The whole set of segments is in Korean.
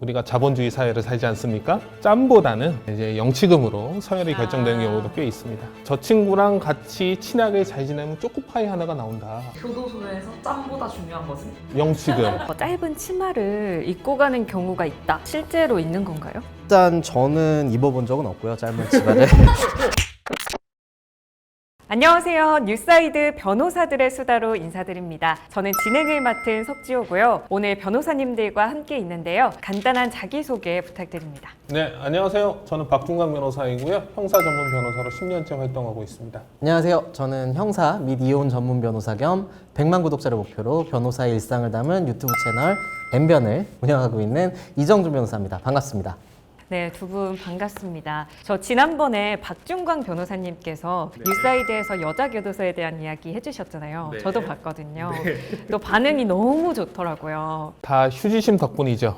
우리가 자본주의 사회를 살지 않습니까? 짬보다는 이제 영치금으로 서열이 결정되는 경우도 꽤 있습니다. 저 친구랑 같이 친하게 잘 지내면 초코파이 하나가 나온다. 교도소에서 짬보다 중요한 것은? 영치금. 짧은 치마를 입고 가는 경우가 있다. 실제로 있는 건가요? 일단 저는 입어본 적은 없고요. 짧은 치마를. 안녕하세요. 뉴사이드 변호사들의 수다로 인사드립니다. 저는 진행을 맡은 석지호고요. 오늘 변호사님들과 함께 있는데요. 간단한 자기소개 부탁드립니다. 네, 안녕하세요. 저는 박중광 변호사이고요. 형사 전문 변호사로 10년째 활동하고 있습니다. 안녕하세요. 저는 형사 및 이혼 전문 변호사 겸 100만 구독자를 목표로 변호사의 일상을 담은 유튜브 채널 엠변을 운영하고 있는 이정준 변호사입니다. 반갑습니다. 네, 두 분 반갑습니다. 저 지난번에 박중광 변호사님께서 뉴사이드에서 여자 교도소에 대한 이야기 해주셨잖아요. 네. 저도 봤거든요. 또 반응이 너무 좋더라고요. 다 휴지심 덕분이죠.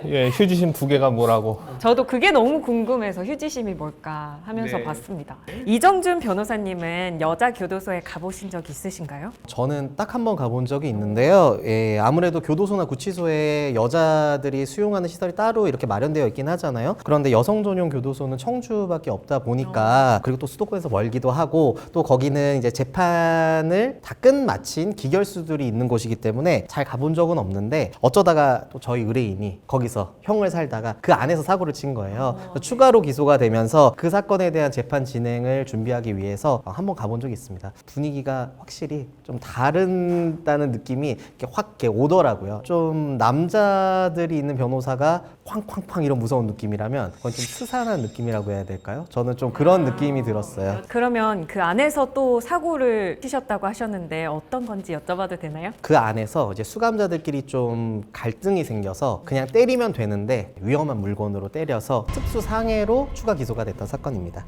예, 휴지심 2개가 뭐라고. 저도 그게 너무 궁금해서 휴지심이 뭘까 하면서 네. 봤습니다. 이정준 변호사님은 여자 교도소에 가보신 적 있으신가요? 저는 딱 한 번 가본 적이 있는데요. 예, 아무래도 교도소나 구치소에 여자들이 수용하는 시설이 따로 이렇게 마련되어 있긴 하잖아요. 그런데 여성 전용 교도소는 청주밖에 없다 보니까 그리고 또 수도권에서 멀기도 하고 또 거기는 이제 재판을 다 끝마친 기결수들이 있는 곳이기 때문에 잘 가본 적은 없는데 어쩌다가 또 저희 의뢰인이 거기서 형을 살다가 그 안에서 사고를 친 거예요. 추가로 기소가 되면서 그 사건에 대한 재판 진행을 준비하기 위해서 한번 가본 적이 있습니다. 분위기가 확실히 좀 다르다는 느낌이 이렇게 확 이렇게 오더라고요. 좀 남자들이 있는 변호사가 쾅쾅쾅 이런 무서운 느낌이라면 그건 좀 스산한 느낌이라고 해야 될까요? 저는 좀 그런 느낌이 들었어요. 그러면 그 안에서 또 사고를 치셨다고 하셨는데 어떤 건지 여쭤봐도 되나요? 그 안에서 이제 수감자들끼리 좀 갈등이 생겨서 그냥 때리면 되는데 위험한 물건으로 때려서 특수상해로 추가 기소가 됐던 사건입니다.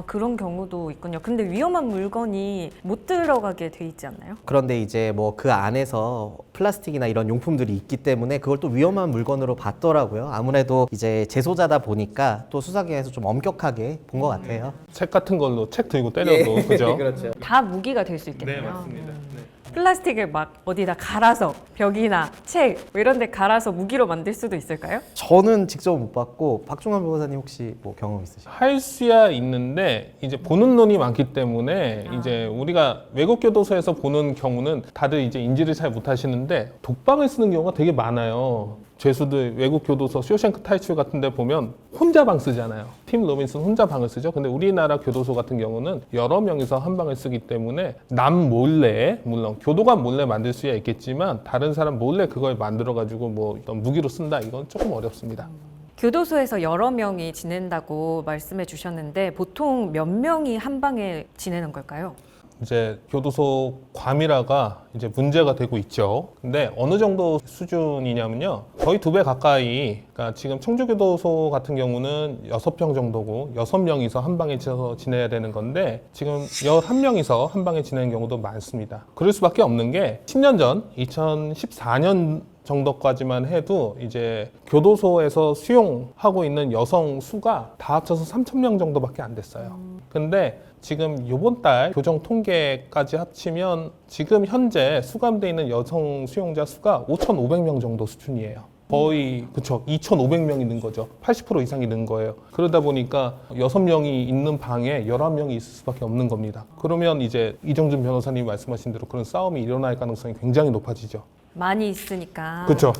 그런 경우도 있군요. 근데 위험한 물건이 못 들어가게 돼 있지 않나요? 그런데 이제 뭐 그 안에서 플라스틱이나 이런 용품들이 있기 때문에 그걸 또 위험한 물건으로 봤더라고요. 아무래도 이제 재소자다 보니까 또 수사기관에서 좀 엄격하게 본 것 같아요. 책 같은 걸로 책 들고 때려도, 그죠? 그렇죠. 다 무기가 될 수 있겠네요. 네, 맞습니다. 네. 플라스틱을 막 어디다 갈아서 벽이나 책 뭐 이런 데 갈아서 무기로 만들 수도 있을까요? 저는 직접 못 봤고 박중환 변호사님 혹시 뭐 경험 있으시죠? 할 수야 있는데 이제 보는 눈이 많기 때문에 이제 우리가 외국 교도소에서 보는 경우는 다들 이제 인지를 잘 못하시는데 독방을 쓰는 경우가 되게 많아요. 죄수들 외국 교도소 쇼생크 탈출 같은 데 보면 혼자 방 쓰잖아요. 팀 로빈슨 혼자 방을 쓰죠. 근데 우리나라 교도소 같은 경우는 여러 명이서 한 방을 쓰기 때문에 남 몰래, 물론 교도관 몰래 만들 수야 있겠지만 다른 사람 몰래 그걸 만들어 가지고 뭐 어떤 무기로 쓴다, 이건 조금 어렵습니다. 교도소에서 여러 명이 지낸다고 말씀해 주셨는데 보통 몇 명이 한 방에 지내는 걸까요? 이제 교도소 과밀화가 이제 문제가 되고 있죠. 근데 어느 정도 수준이냐면요. 거의 2배 가까이, 그러니까 지금 청주교도소 같은 경우는 6평 정도고 6명이서 한 방에 지내야 되는 건데 지금 11명이서 한 방에 지내는 경우도 많습니다. 그럴 수밖에 없는 게 10년 전, 2014년 정도까지만 해도 이제 교도소에서 수용하고 있는 여성 수가 다 합쳐서 3,000명 정도밖에 안 됐어요. 근데 지금 이번 달 교정 통계까지 합치면 지금 현재 수감돼 있는 여성 수용자 수가 5,500명 정도 수준이에요. 거의 그쵸, 2,500명이 는 거죠. 80% 이상이 는 거예요. 그러다 보니까 6명이 있는 방에 11명이 있을 수밖에 없는 겁니다. 그러면 이제 이정준 변호사님이 말씀하신 대로 그런 싸움이 일어날 가능성이 굉장히 높아지죠. 많이 있으니까. 그렇죠.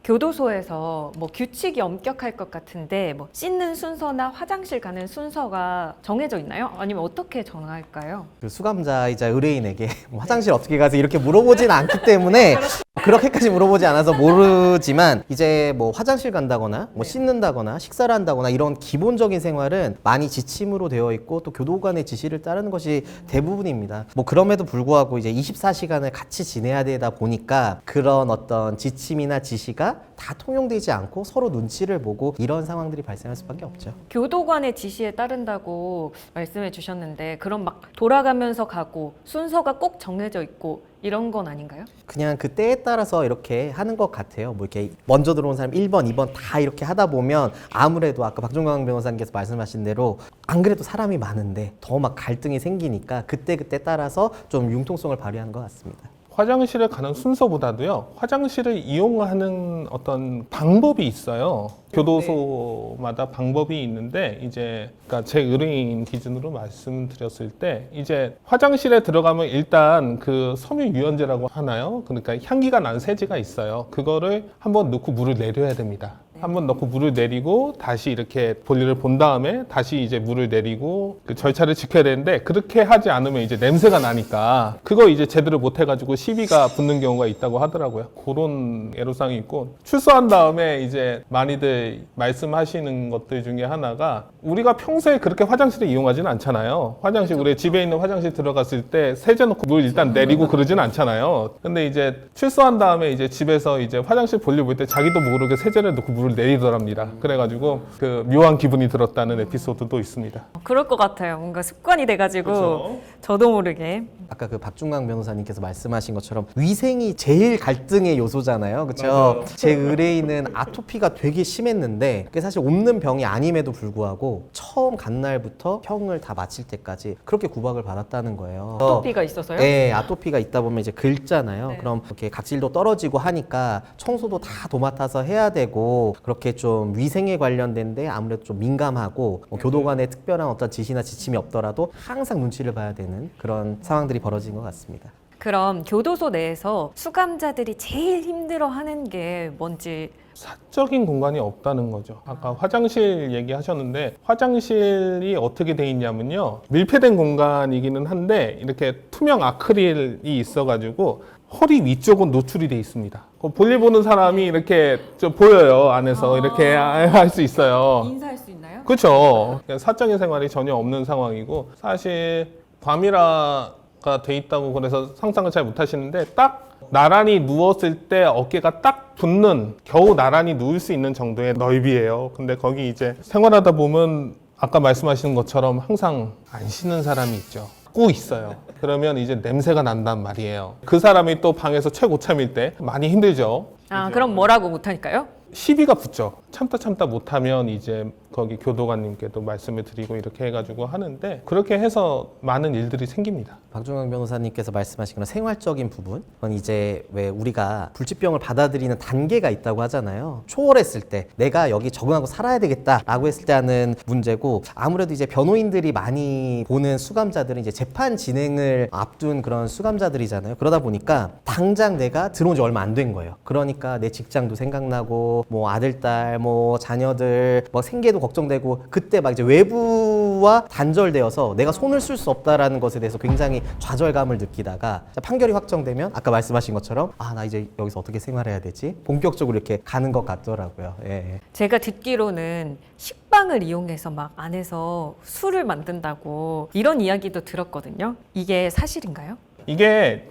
교도소에서 뭐 규칙이 엄격할 것 같은데 뭐 씻는 순서나 화장실 가는 순서가 정해져 있나요? 아니면 어떻게 정할까요? 그 수감자이자 의뢰인에게 뭐 화장실 어떻게 가서 이렇게 물어보진 않기 때문에 그렇게까지 물어보지 않아서 모르지만 이제 뭐 화장실 간다거나 뭐 씻는다거나 식사를 한다거나 이런 기본적인 생활은 많이 지침으로 되어 있고 또 교도관의 지시를 따르는 것이 대부분입니다. 뭐 그럼에도 불구하고 이제 24시간을 같이 지내야 되다 보니까 그런 어떤 지침이나 지시가 다 통용되지 않고 서로 눈치를 보고 이런 상황들이 발생할 수밖에 없죠. 교도관의 지시에 따른다고 말씀해 주셨는데 그럼 막 돌아가면서 가고 순서가 꼭 정해져 있고 이런 건 아닌가요? 그냥 그 때에 따라서 이렇게 하는 것 같아요. 뭐 이렇게 먼저 들어온 사람 1번, 2번 다 이렇게 하다 보면 아무래도 아까 박종광 변호사님께서 말씀하신 대로 안 그래도 사람이 많은데 더 막 갈등이 생기니까 그때그때 따라서 좀 융통성을 발휘하는 것 같습니다. 화장실에 가는 순서보다도요, 화장실을 이용하는 어떤 방법이 있어요. 교도소마다 방법이 있는데, 이제, 그러니까 제 의뢰인 기준으로 말씀드렸을 때, 이제 화장실에 들어가면 일단 그 섬유유연제라고 하나요? 그러니까 향기가 나는 세제가 있어요. 그거를 한번 넣고 물을 내려야 됩니다. 한번 넣고 물을 내리고 다시 이렇게 볼일을 본 다음에 다시 이제 물을 내리고 그 절차를 지켜야 되는데, 그렇게 하지 않으면 이제 냄새가 나니까 그거 이제 제대로 못 해가지고 시비가 붙는 경우가 있다고 하더라고요. 그런 애로사항이 있고, 출소한 다음에 이제 많이들 말씀하시는 것들 중에 하나가, 우리가 평소에 그렇게 화장실을 이용하지는 않잖아요. 화장실, 우리 집에 있는 화장실 들어갔을 때 세제 넣고 물 일단 내리고 그러지는 않잖아요. 근데 이제 출소한 다음에 이제 집에서 이제 화장실 볼일 볼 때 자기도 모르게 세제를 넣고 물을 내리더랍니다. 그래가지고 그 묘한 기분이 들었다는 에피소드도 있습니다. 그럴 것 같아요. 뭔가 습관이 돼가지고 그렇죠. 저도 모르게. 아까 그 박중강 변호사님께서 말씀하신 것처럼 위생이 제일 갈등의 요소잖아요. 그렇죠? 맞아요. 제 의뢰인은 아토피가 되게 심했는데, 그게 사실 옮는 병이 아님에도 불구하고 처음 간 날부터 평을 다 마칠 때까지 그렇게 구박을 받았다는 거예요. 아토피가 있어서요? 네, 아토피가 있다 보면 이제 긁잖아요. 네. 그럼 이렇게 각질도 떨어지고 하니까 청소도 다 도맡아서 해야 되고, 그렇게 좀 위생에 관련된데 아무래도 좀 민감하고, 뭐 교도관의 특별한 어떤 지시나 지침이 없더라도 항상 눈치를 봐야 되는 그런 상황들이 벌어진 것 같습니다. 그럼 교도소 내에서 수감자들이 제일 힘들어하는 게 뭔지. 사적인 공간이 없다는 거죠. 아까 화장실 얘기하셨는데, 화장실이 어떻게 돼 있냐면요, 밀폐된 공간이기는 한데 이렇게 투명 아크릴이 있어가지고 허리 위쪽은 노출이 돼 있습니다. 볼일 보는 사람이 이렇게 좀 보여요. 안에서 이렇게 할 수 있어요. 인사할 수 있나요? 그렇죠. 사적인 생활이 전혀 없는 상황이고, 사실 과밀화가 돼 있다고 그래서 상상을 잘 못하시는데, 딱 나란히 누웠을 때 어깨가 딱 붙는, 겨우 나란히 누울 수 있는 정도의 넓이에요. 근데 거기 이제 생활하다 보면 아까 말씀하시는 것처럼 항상 안 씻는 사람이 있죠. 꼭 있어요. 그러면 이제 냄새가 난단 말이에요. 그 사람이 또 방에서 최고참일 때 많이 힘들죠. 아, 그럼 뭐라고 못하니까요? 시비가 붙죠. 참다 못하면 이제 거기 교도관님께도 말씀을 드리고 이렇게 해가지고 하는데, 그렇게 해서 많은 일들이 생깁니다. 박중강 변호사님께서 말씀하신 그런 생활적인 부분, 그건 이제 왜 우리가 불치병을 받아들이는 단계가 있다고 하잖아요. 초월했을 때 내가 여기 적응하고 살아야 되겠다라고 했을 때 하는 문제고, 아무래도 이제 변호인들이 많이 보는 수감자들은 이제 재판 진행을 앞둔 그런 수감자들이잖아요. 그러다 보니까 당장 내가 들어온 지 얼마 안 된 거예요. 그러니까 내 직장도 생각나고, 뭐 아들, 딸, 뭐 자녀들, 뭐 생계도 걱정되고, 그때 막 이제 외부와 단절되어서 내가 손을 쓸 수 없다라는 것에 대해서 굉장히 좌절감을 느끼다가 판결이 확정되면 아까 말씀하신 것처럼, 아, 나 이제 여기서 어떻게 생활해야 되지? 본격적으로 이렇게 가는 것 같더라고요. 예. 제가 듣기로는 식빵을 이용해서 막 안에서 술을 만든다고 이런 이야기도 들었거든요. 이게 사실인가요? 이게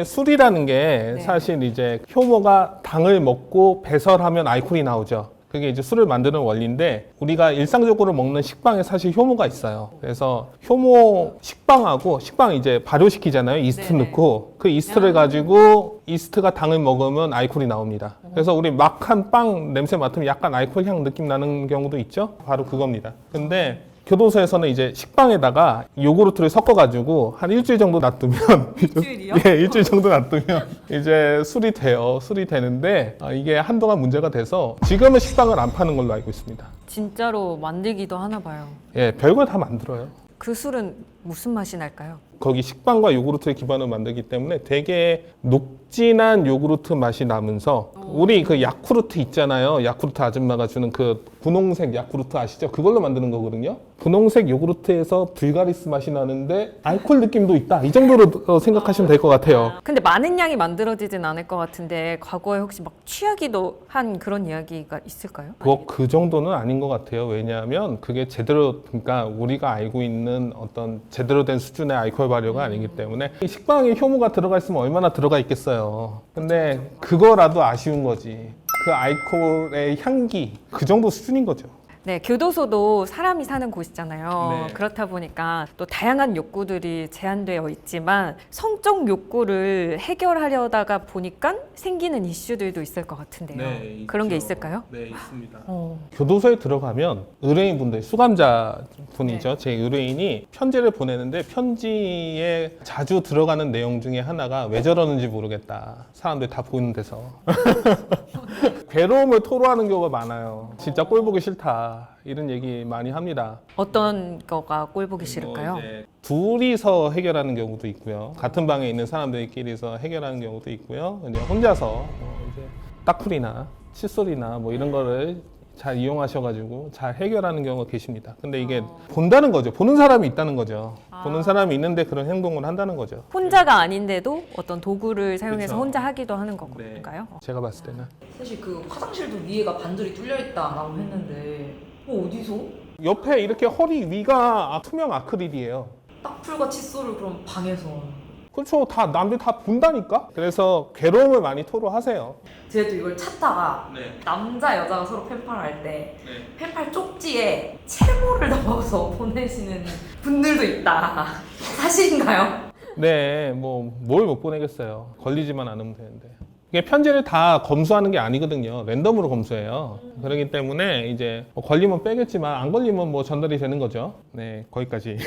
술이라는 게 네. 사실 이제 효모가 당을 먹고 배설하면 알코올이 나오죠. 그게 이제 술을 만드는 원리인데, 우리가 일상적으로 먹는 식빵에 사실 효모가 있어요. 그래서 효모 식빵하고, 식빵 이제 발효시키잖아요. 이스트 네네. 넣고, 그 이스트를 가지고 이스트가 당을 먹으면 알코올이 나옵니다. 그래서 우리 막 한 빵 냄새 맡으면 약간 알코올 향 느낌 나는 경우도 있죠. 바로 그겁니다. 근데 교도소에서는 이제 식빵에다가 요구르트를 섞어가지고 한 일주일 정도 놔두면, 일주일이요? 예, 일주일 정도 놔두면 이제 술이 돼요. 술이 되는데, 이게 한동안 문제가 돼서 지금은 식빵을 안 파는 걸로 알고 있습니다. 진짜로 만들기도 하나 봐요. 예, 별걸 다 만들어요. 그 술은 무슨 맛이 날까요? 거기 식빵과 요구르트를 기반으로 만들기 때문에 되게 녹진한 요구르트 맛이 나면서, 우리 그 야쿠르트 있잖아요. 야쿠르트 아줌마가 주는 그 분홍색 야쿠르트 아시죠? 그걸로 만드는 거거든요. 분홍색 요구르트에서 불가리스 맛이 나는데 알코올 느낌도 있다. 이 정도로 생각하시면 될 것 같아요. 근데 많은 양이 만들어지진 않을 것 같은데, 과거에 혹시 막 취하기도 한 그런 이야기가 있을까요? 그 정도는 아닌 것 같아요. 왜냐하면 그게 제대로, 그러니까 우리가 알고 있는 어떤 제대로 된 수준의 알코올 발효가 아니기 때문에, 이 식빵에 효모가 들어가 있으면 얼마나 들어가 있겠어요. 근데 그거라도 아쉬운 거지. 그 알코올의 향기, 그 정도 수준인 거죠. 네, 교도소도 사람이 사는 곳이잖아요. 네. 그렇다 보니까 또 다양한 욕구들이 제한되어 있지만 성적 욕구를 해결하려다가 보니까 생기는 이슈들도 있을 것 같은데요. 그런 게 있을까요? 네, 있습니다. 어. 교도소에 들어가면 의뢰인분들, 수감자 분이죠. 네. 제 의뢰인이 편지를 보내는데 편지에 자주 들어가는 내용 중에 하나가 왜 저러는지 모르겠다. 사람들 다 보이는 데서. 괴로움을 토로하는 경우가 많아요. 진짜 꼴 보기 싫다. 이런 얘기 많이 합니다. 어떤 거가 꼴 보기 싫을까요? 이제 둘이서 해결하는 경우도 있고요. 같은 방에 있는 사람들끼리서 해결하는 경우도 있고요. 이제 혼자서 이제 딱풀이나 칫솔이나 뭐 이런 거를 잘 이용하셔가지고 잘 해결하는 경우가 계십니다. 근데 이게 본다는 거죠. 보는 사람이 있다는 거죠. 보는 사람이 있는데 그런 행동을 한다는 거죠. 혼자가 아닌데도 어떤 도구를 사용해서 그쵸. 혼자 하기도 하는 네. 건가요? 제가 봤을 때는 사실 그 화장실도 위에가 반절이 뚫려 있다라고 했는데 어디서? 옆에 이렇게 허리 위가 투명 아크릴이에요. 딱풀과 칫솔을 그럼 방에서. 그렇죠. 다 남들 다 본다니까. 그래서 괴로움을 많이 토로하세요. 제가 또 이걸 찾다가 네. 남자 여자가 서로 펜팔을 할 때 펜팔 쪽지에 채모를 넣어서 보내시는 분들도 있다. 사실인가요? 네, 뭐 뭘 못 보내겠어요. 걸리지만 않으면 되는데. 이게 편지를 다 검수하는 게 아니거든요. 랜덤으로 검수해요. 그렇기 때문에 이제 뭐 걸리면 빼겠지만 안 걸리면 뭐 전달이 되는 거죠. 네, 거기까지.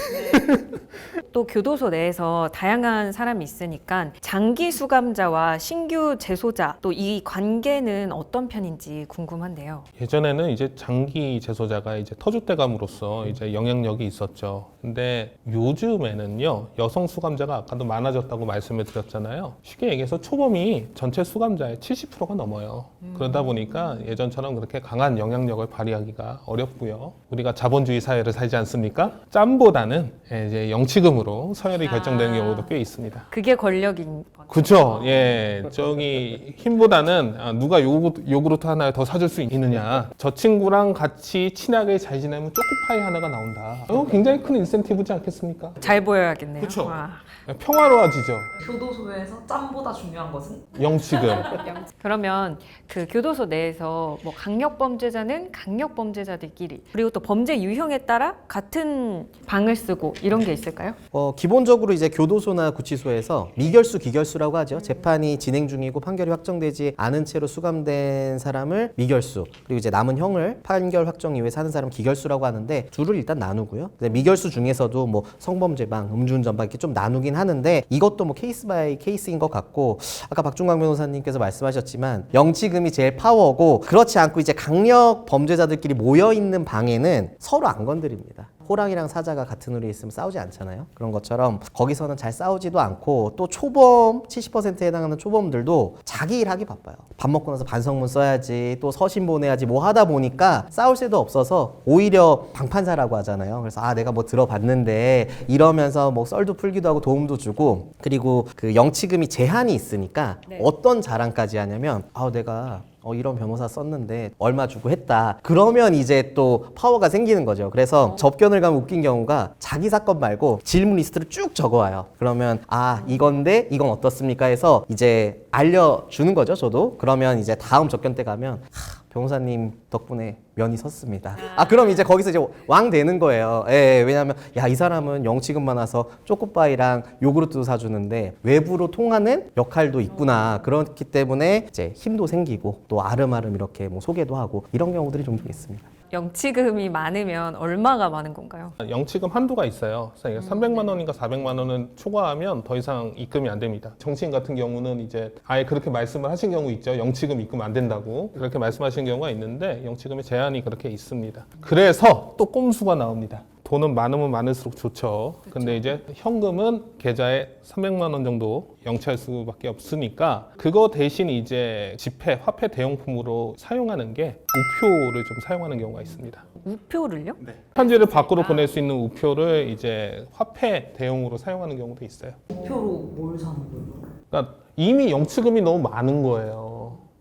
또 교도소 내에서 다양한 사람이 있으니까 장기 수감자와 신규 재소자 또 이 관계는 어떤 편인지 궁금한데요. 예전에는 이제 장기 재소자가 이제 터줏대감으로서 이제 영향력이 있었죠. 근데 요즘에는요, 여성 수감자가 아까도 많아졌다고 말씀을 드렸잖아요. 쉽게 얘기해서 초범이 전체 수감자의 70%가 넘어요. 그러다 보니까 예전처럼 그렇게 강한 영향력을 발휘하기가 어렵고요. 우리가 자본주의 사회를 살지 않습니까? 짬보다는 이제 영치금으로 서열이 결정되는 경우도 꽤 있습니다. 그게 권력인 거죠. 그죠? 예, 저기 힘보다는 누가 요구르트 하나 더 사줄 수 있느냐. 저 친구랑 같이 친하게 잘 지내면 초코파이 하나가 나온다. 이거 굉장히 큰 인센티브지 않겠습니까? 잘 보여야겠네요. 그쵸. 와. 평화로워지죠. 교도소에서 짬보다 중요한 것은? 영치금. 그러면 그 교도소 내에서 뭐 강력 범죄자는 강력 범죄자들끼리 그리고 또 범죄 유형에 따라 같은 방을 쓰고 이런 게 있을까요? 기본적으로 이제 교도소나 구치소에서 미결수, 기결수라고 하죠. 재판이 진행 중이고 판결이 확정되지 않은 채로 수감된 사람을 미결수, 그리고 이제 남은 형을 판결 확정 이후에 사는 사람 기결수라고 하는데 둘을 일단 나누고요. 근데 미결수 중에서도 뭐 성범죄방, 음주운전방 이렇게 좀 나누긴 하는데 이것도 뭐 케이스 바이 케이스인 것 같고 아까 박중광 변호사님께서 말씀하셨지만 영치금이 제일 파워고 그렇지 않고 이제 강력 범죄자들끼리 모여 있는 방에는 서로 안 건드립니다. 호랑이랑 사자가 같은 우리에 있으면 싸우지 않잖아요. 그런 것처럼 거기서는 잘 싸우지도 않고 또 초범 70%에 해당하는 초범들도 자기 일 하기 바빠요. 밥 먹고 나서 반성문 써야지 또 서신 보내야지 뭐 하다 보니까 싸울 새도 없어서 오히려 방판사라고 하잖아요. 그래서 내가 뭐 들어봤는데 이러면서 뭐 썰도 풀기도 하고 도움도 주고 그리고 그 영치금이 제한이 있으니까 네. 어떤 자랑까지 하냐면 내가 이런 변호사 썼는데 얼마 주고 했다. 그러면 이제 또 파워가 생기는 거죠. 그래서 접견을 가면 웃긴 경우가 자기 사건 말고 질문 리스트를 쭉 적어와요. 그러면 이건데 이건 어떻습니까 해서 이제 알려주는 거죠. 저도. 그러면 이제 다음 접견 때 가면 변호사님 덕분에 면이 섰습니다. 그럼 이제 거기서 이제 왕 되는 거예요. 예, 왜냐하면 이 사람은 영치금 많아서 초코바이랑 요구르트도 사주는데 외부로 통하는 역할도 있구나. 그렇기 때문에 이제 힘도 생기고 또 아름아름 이렇게 뭐 소개도 하고 이런 경우들이 종종 있습니다. 영치금이 많으면 얼마가 많은 건가요? 영치금 한도가 있어요. 300만 원인가 400만 원은 초과하면 더 이상 입금이 안 됩니다. 정치인 같은 경우는 이제 아예 그렇게 말씀을 하신 경우 있죠. 영치금 입금 안 된다고 그렇게 말씀하시는 경우가 있는데 영치금의 제한이 그렇게 있습니다. 그래서 또 꼼수가 나옵니다. 돈은 많으면 많을수록 좋죠. 근데 이제 현금은 계좌에 300만 원 정도 영치할 수밖에 없으니까 그거 대신 이제 지폐, 화폐 대용품으로 사용하는 게 우표를 좀 사용하는 경우가 있습니다. 우표를요? 편지를 밖으로 보낼 수 있는 우표를 이제 화폐 대용으로 사용하는 경우도 있어요. 우표로 뭘 사는 거예요? 그러니까 이미 영치금이 너무 많은 거예요.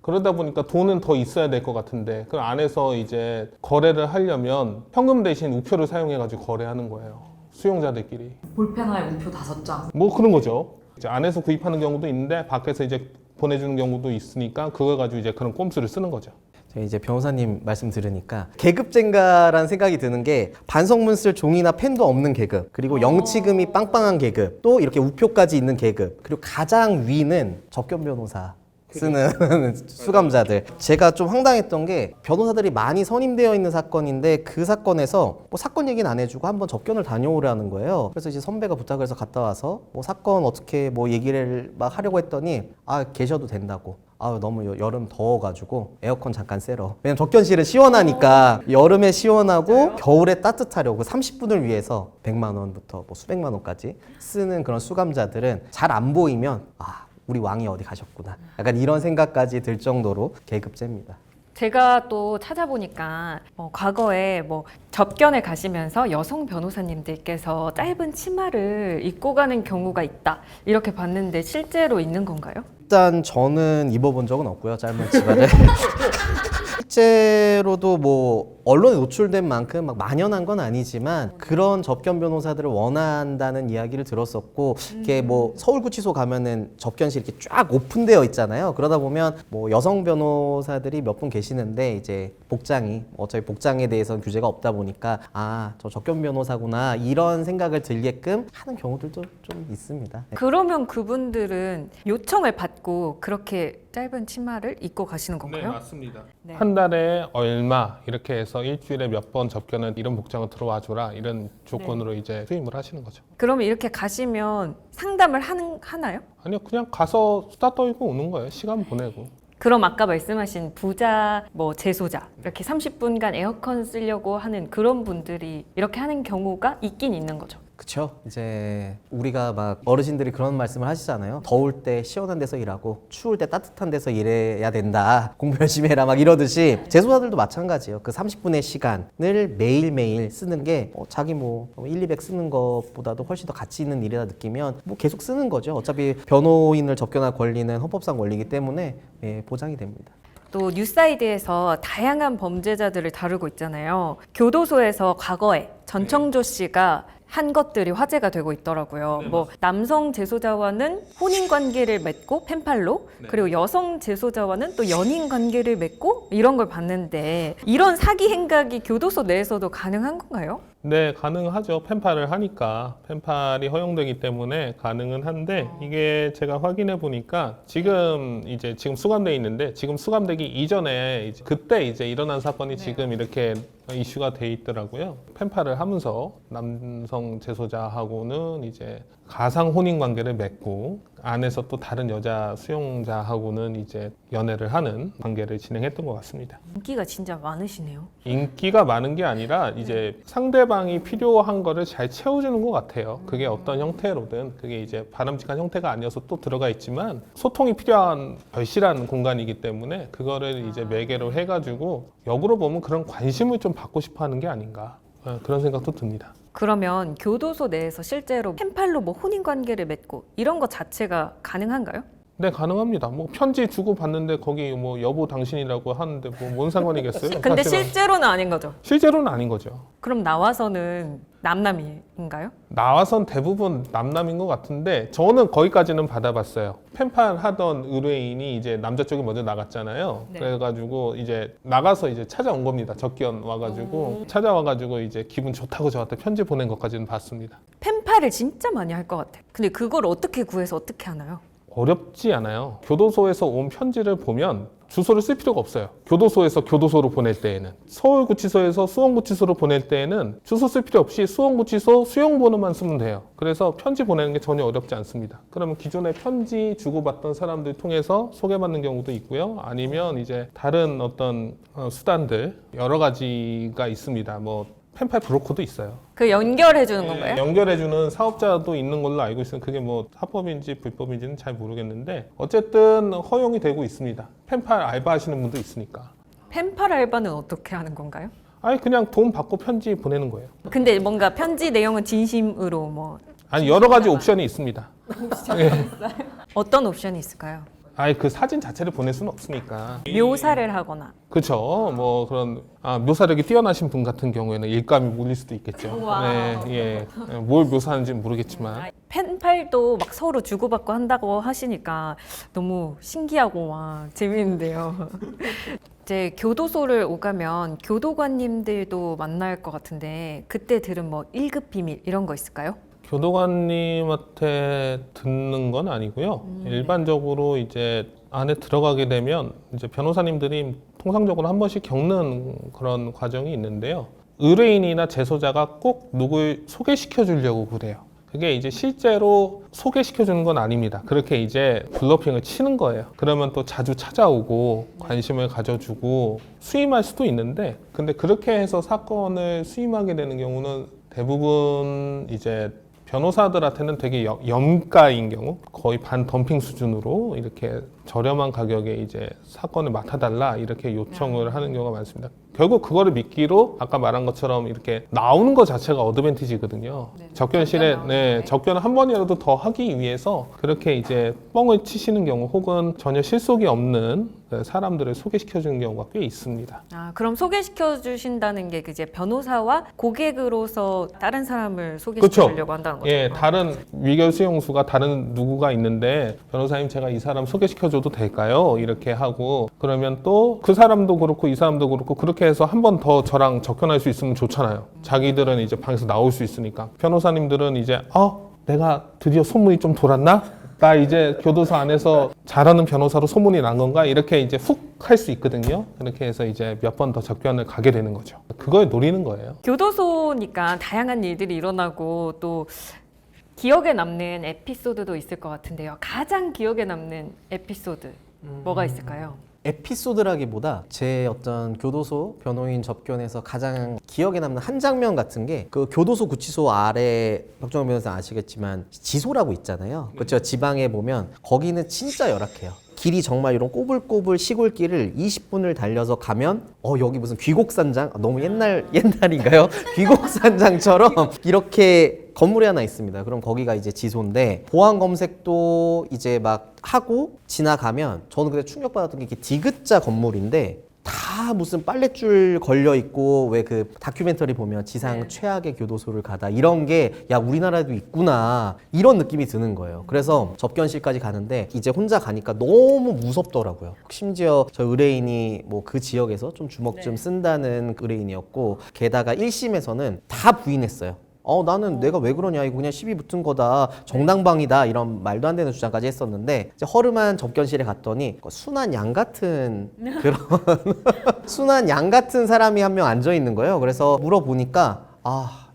그러다 보니까 돈은 더 있어야 될 것 같은데 그 안에서 이제 거래를 하려면 현금 대신 우표를 사용해가지고 거래하는 거예요. 수용자들끼리. 볼펜 하에 우표 5장. 뭐 그런 거죠. 이제 안에서 구입하는 경우도 있는데 밖에서 이제 보내주는 경우도 있으니까 그걸 가지고 이제 그런 꼼수를 쓰는 거죠. 제가 이제 변호사님 말씀 들으니까 계급젠가라는 생각이 드는 게 반성문 쓸 종이나 펜도 없는 계급, 그리고 영치금이 빵빵한 계급, 또 이렇게 우표까지 있는 계급, 그리고 가장 위는 접견 변호사 쓰는 수감자들. 제가 좀 황당했던 게 변호사들이 많이 선임되어 있는 사건인데 그 사건에서 뭐 사건 얘기는 안 해주고 한번 접견을 다녀오라는 거예요. 그래서 이제 선배가 부탁을 해서 갔다 와서 뭐 사건 어떻게 뭐 얘기를 막 하려고 했더니 아 계셔도 된다고. 아 너무 여름 더워가지고 에어컨 잠깐 쐬러. 왜냐면 접견실은 시원하니까 여름에 시원하고 겨울에 따뜻하려고 30분을 위해서 100만 원부터 뭐 수백만 원까지 쓰는 그런 수감자들은 잘 안 보이면 아 우리 왕이 어디 가셨구나. 약간 이런 생각까지 들 정도로 계급제입니다. 제가 또 찾아보니까 과거에 뭐 접견을 가시면서 여성 변호사님들께서 짧은 치마를 입고 가는 경우가 있다 이렇게 봤는데 실제로 있는 건가요? 일단 저는 입어본 적은 없고요. 짧은 치마를. 실제로도 뭐 언론에 노출된 만큼 막 만연한 건 아니지만 그런 접견 변호사들을 원한다는 이야기를 들었었고 이게 뭐 서울구치소 가면은 접견실 이렇게 쫙 오픈되어 있잖아요. 그러다 보면 뭐 여성 변호사들이 몇 분 계시는데 이제 복장이 어차피 복장에 대해서는 규제가 없다 보니까 아, 저 접견 변호사구나 이런 생각을 들게끔 하는 경우들도 좀 있습니다. 네. 그러면 그분들은 요청을 받고 그렇게 짧은 치마를 입고 가시는 건가요? 맞습니다. 네. 한 달에 얼마 이렇게 해서 일주일에 몇 번 접견은 이런 복장을 들어와 줘라 이런 조건으로 이제 수임을 하시는 거죠. 그러면 이렇게 가시면 상담을 하나요? 아니요, 그냥 가서 수다 떨고 오는 거예요. 시간 보내고. 그럼 아까 말씀하신 부자, 뭐 재소자 이렇게 30분간 에어컨 쓰려고 하는 그런 분들이 이렇게 하는 경우가 있긴 있는 거죠. 그쵸. 이제 우리가 막 어르신들이 그런 말씀을 하시잖아요. 더울 때 시원한 데서 일하고 추울 때 따뜻한 데서 일해야 된다. 공부 열심히 해라 막 이러듯이 재소자들도 마찬가지예요. 그 30분의 시간을 매일매일 쓰는 게 자기 뭐 1, 200 쓰는 것보다도 훨씬 더 가치 있는 일이다 느끼면 뭐 계속 쓰는 거죠. 어차피 변호인을 접견할 권리는 헌법상 권리이기 때문에 예, 보장이 됩니다. 또 뉴사이드에서 다양한 범죄자들을 다루고 있잖아요. 교도소에서 과거에 전청조 씨가 한 것들이 화제가 되고 있더라고요. 뭐 남성 재소자와는 혼인 관계를 맺고 펜팔로, 그리고 여성 재소자와는 또 연인 관계를 맺고 이런 걸 봤는데 이런 사기 행각이 교도소 내에서도 가능한 건가요? 네, 가능하죠. 펜팔을 하니까 펜팔이 허용되기 때문에 가능은 한데 이게 제가 확인해 보니까 지금 수감돼 있는데 지금 수감되기 이전에 그때 이제 일어난 사건이 지금 이렇게 이슈가 돼 있더라고요. 펜팔을 하면서 남성 재소자하고는 이제 가상 혼인 관계를 맺고 안에서 또 다른 여자 수용자하고는 이제 연애를 하는 관계를 진행했던 것 같습니다. 인기가 진짜 많으시네요. 인기가 많은 게 아니라 이제 상대방이 필요한 거를 잘 채워주는 것 같아요. 그게 어떤 형태로든 그게 이제 바람직한 형태가 아니어서 또 들어가 있지만 소통이 필요한 절실한 공간이기 때문에 그거를 이제 매개로 해가지고 역으로 보면 그런 관심을 좀 받고 싶어 하는 게 아닌가 그런 생각도 듭니다. 그러면 교도소 내에서 실제로 펜팔로 뭐 혼인 관계를 맺고 이런 것 자체가 가능한가요? 네, 가능합니다. 뭐 편지 주고 받는데 거기 뭐 여보 당신이라고 하는데 뭐 뭔 상관이겠어요? 근데 사실은. 실제로는 아닌 거죠. 실제로는 아닌 거죠. 그럼 나와서는 남남인가요? 나와선 대부분 남남인 것 같은데 저는 거기까지는 받아봤어요. 펜팔 하던 의뢰인이 이제 남자 쪽이 먼저 나갔잖아요. 네. 그래가지고 이제 나가서 이제 찾아온 겁니다. 접견 와가지고 찾아와가지고 이제 기분 좋다고 저한테 편지 보낸 것까지는 봤습니다. 펜팔을 진짜 많이 할 것 같아요. 근데 그걸 어떻게 구해서 어떻게 하나요? 어렵지 않아요. 교도소에서 온 편지를 보면 주소를 쓸 필요가 없어요. 교도소에서 교도소로 보낼 때에는 서울구치소에서 수원구치소로 보낼 때에는 주소 쓸 필요 없이 수원구치소 수용번호만 쓰면 돼요. 그래서 편지 보내는 게 전혀 어렵지 않습니다. 그러면 기존에 편지 주고받던 사람들 통해서 소개받는 경우도 있고요. 아니면 이제 다른 어떤 수단들 여러 가지가 있습니다. 뭐 펜팔 브로커도 있어요. 그 연결해 주는 건가요? 연결해주는 사업자도 있는 걸로 알고 있어요. 그게 뭐 합법인지 불법인지는 잘 모르겠는데 어쨌든 허용이 되고 있습니다. 펜팔 알바하시는 분도 있으니까. 펜팔 알바는 어떻게 하는 건가요? 아니 그냥 돈 받고 편지 보내는 거예요. 근데 뭔가 편지 내용은 진심으로 뭐 아니 여러 가지 옵션이 있습니다. 예. 어떤 옵션이 있을까요? 아니 그 사진 자체를 보낼 수는 없으니까. 묘사를 하거나. 그렇죠. 뭐 그런 묘사력이 뛰어나신 분 같은 경우에는 일감이 몰릴 수도 있겠죠. 네, 예. 뭘 묘사하는지는 모르겠지만. 펜팔도 막 서로 주고받고 한다고 하시니까 너무 신기하고 막 재밌는데요. 이제 교도소를 오가면 교도관님들도 만날 것 같은데 그때 들은 뭐 1급 비밀 이런 거 있을까요? 교도관님한테 듣는 건 아니고요. 일반적으로 이제 안에 들어가게 되면 이제 변호사님들이 통상적으로 한 번씩 겪는 그런 과정이 있는데요. 의뢰인이나 재소자가 꼭 누굴 소개시켜 주려고 그래요. 그게 이제 실제로 소개시켜 주는 건 아닙니다. 그렇게 이제 블러핑을 치는 거예요. 그러면 또 자주 찾아오고 관심을 가져주고 수임할 수도 있는데, 근데 그렇게 해서 사건을 수임하게 되는 경우는 대부분 이제 변호사들한테는 되게 염가인 경우, 거의 반 덤핑 수준으로 이렇게 저렴한 가격에 이제 사건을 맡아달라 이렇게 요청을 하는 경우가 많습니다. 결국 그거를 미끼로 아까 말한 것처럼 이렇게 나오는 것 자체가 어드밴티지거든요. 네, 접견실에 접견 접견을 한 번이라도 더 하기 위해서 그렇게 이제 뻥을 치시는 경우, 혹은 전혀 실속이 없는 사람들을 소개시켜 주는 경우가 꽤 있습니다. 아, 그럼 소개시켜 주신다는 게 이제 변호사와 고객으로서 다른 사람을 소개시켜 주려고 한다는 거죠? 예, 다른 위결 수용수가 다른 누구가 있는데 변호사님 제가 이 사람 소개시켜 줘도 될까요? 이렇게 하고, 그러면 또 그 사람도 그렇고 이 사람도 그렇고 그렇게 해서 한 번 더 저랑 접견할 수 있으면 좋잖아요. 자기들은 이제 방에서 나올 수 있으니까. 변호사님들은 이제 내가 드디어 소문이 좀 돌았나? 나 이제 교도소 안에서 잘하는 변호사로 소문이 난 건가? 이렇게 이제 훅 할 수 있거든요. 그렇게 해서 이제 몇 번 더 접견을 가게 되는 거죠. 그걸 노리는 거예요. 교도소니까 다양한 일들이 일어나고 또 기억에 남는 에피소드도 있을 것 같은데요. 가장 기억에 남는 에피소드 뭐가 있을까요? 에피소드라기보다 제 어떤 교도소 변호인 접견에서 가장 기억에 남는 한 장면 같은 게, 그 교도소 구치소 아래 박정원 변호사 아시겠지만 지소라고 있잖아요. 그렇죠. 지방에 보면 거기는 진짜 열악해요. 길이 정말 이런 꼬불꼬불 시골길을 20분을 달려서 가면 여기 무슨 귀곡산장, 너무 옛날인가요? 귀곡산장처럼 이렇게 건물이 하나 있습니다. 그럼 거기가 이제 지소인데, 보안 검색도 이제 막 하고 지나가면 저는 그때 충격받았던 게, 이렇게 디귿자 건물인데 다 무슨 빨랫줄 걸려 있고, 왜 그 다큐멘터리 보면 지상 최악의 교도소를 가다 이런 게 야 우리나라에도 있구나 이런 느낌이 드는 거예요. 그래서 접견실까지 가는데 이제 혼자 가니까 너무 무섭더라고요. 심지어 저 의뢰인이 뭐 그 지역에서 좀 주먹 좀 쓴다는 의뢰인이었고, 게다가 1심에서는 다 부인했어요. 나는 내가 왜 그러냐, 이거 그냥 시비 붙은 거다, 정당방위다, 이런 말도 안 되는 주장까지 했었는데, 이제 허름한 접견실에 갔더니 순한 양 같은 그런 순한 양 같은 사람이 한 명 앉아 있는 거예요. 그래서 물어보니까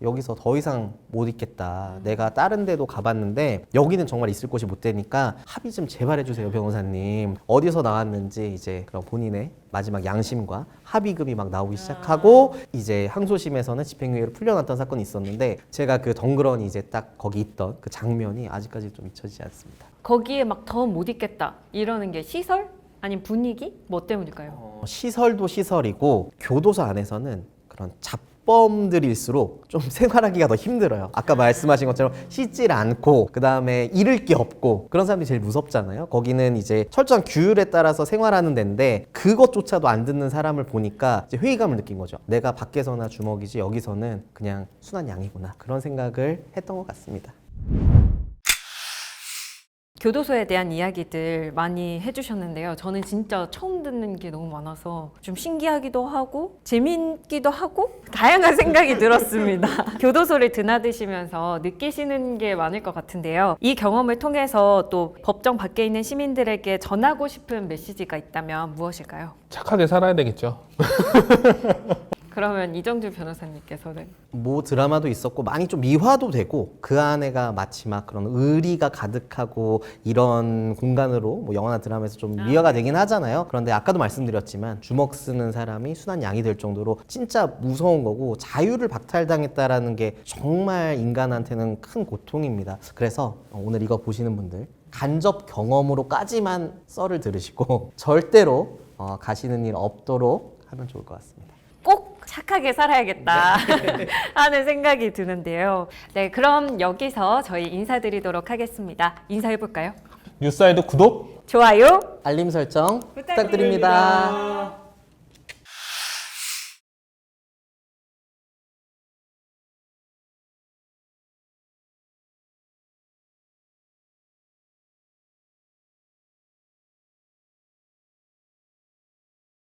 여기서 더 이상 못 있겠다, 내가 다른 데도 가봤는데 여기는 정말 있을 곳이 못 되니까 합의 좀 제발 해주세요 변호사님. 어디서 나왔는지 이제 그런 본인의 마지막 양심과 합의금이 막 나오기 시작하고, 이제 항소심에서는 집행유예로 풀려났던 사건이 있었는데, 제가 그 덩그러니 이제 딱 거기 있던 그 장면이 아직까지 좀 잊혀지지 않습니다. 거기에 막 더 못 있겠다 이러는 게 시설? 아니면 분위기? 뭐 때문일까요? 시설도 시설이고, 교도소 안에서는 그런 잡범들일수록 좀 생활하기가 더 힘들어요. 아까 말씀하신 것처럼 씻질 않고, 그 다음에 잃을 게 없고, 그런 사람들이 제일 무섭잖아요. 거기는 이제 철저한 규율에 따라서 생활하는 데인데 그것조차도 안 듣는 사람을 보니까 이제 회의감을 느낀 거죠. 내가 밖에서나 주먹이지 여기서는 그냥 순한 양이구나, 그런 생각을 했던 것 같습니다. 교도소에 대한 이야기들 많이 해주셨는데요. 저는 진짜 처음 듣는 게 너무 많아서 좀 신기하기도 하고 재밌기도 하고 다양한 생각이 들었습니다. 교도소를 드나드시면서 느끼시는 게 많을 것 같은데요. 이 경험을 통해서 또 법정 밖에 있는 시민들에게 전하고 싶은 메시지가 있다면 무엇일까요? 착하게 살아야 되겠죠. 그러면 이정주 변호사님께서는? 뭐 드라마도 있었고 많이 좀 미화도 되고, 그 안에가 마치 막 그런 의리가 가득하고 이런 공간으로 뭐 영화나 드라마에서 좀 미화가 되긴 하잖아요. 그런데 아까도 말씀드렸지만 주먹 쓰는 사람이 순한 양이 될 정도로 진짜 무서운 거고, 자유를 박탈당했다라는 게 정말 인간한테는 큰 고통입니다. 그래서 오늘 이거 보시는 분들 간접 경험으로까지만 썰을 들으시고 잘대로 가시는 일 없도록 하면 좋을 것 같습니다. 꼭 착하게 살아야겠다 하는 생각이 드는데요. 네, 그럼 여기서 저희 인사드리도록 하겠습니다. 인사해볼까요? 뉴사이드 구독, 좋아요, 알림 설정 부탁드립니다. 부탁드립니다.